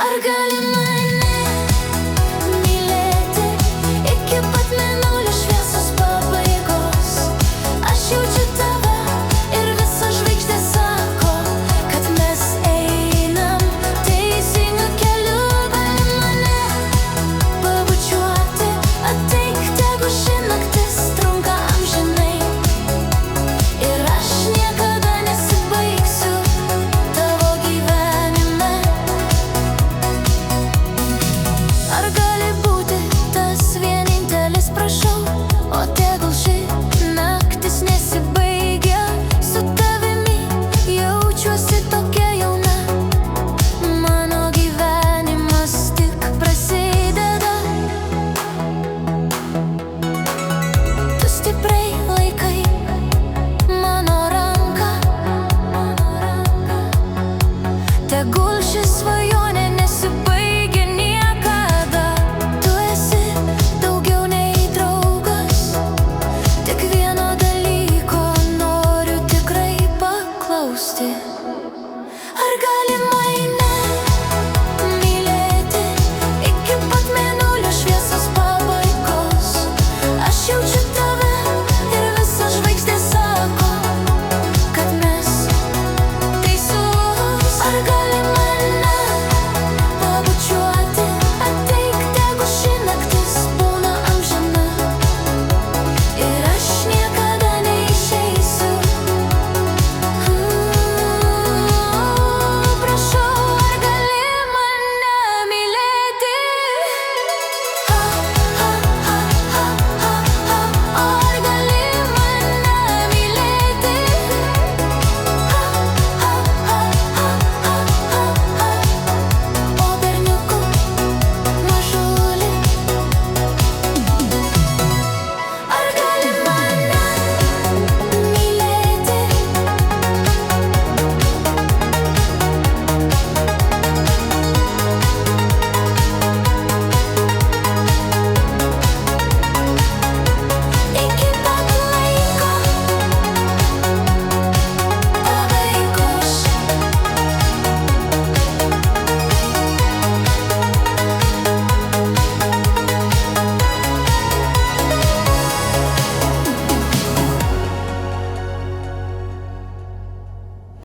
Ar gali mane mylėti iki pat mėnulio šviesos pabaigos? Aš jaučiu tave ir visas žvaigždės sako, kad mes einam teisingu keliu. Gali mane pabučiuoti, ateik, tegu ši naktis trunka amžinai. Ir aš niekada nesibaigsiu tavo gyvenime. Ar gali būti tas vienintelis, prašau, o tegul ši naktis nesibaigia su tavimi. Jaučiuosi tokia jauna, mano gyvenimas tik prasideda. Tu stipriai laikai mano ranką, tegul ši svajonė nesibaigia niekada. Tu esi daugiau nei draugas, tik vieno dalyko noriu tikrai paklausti. Ar gali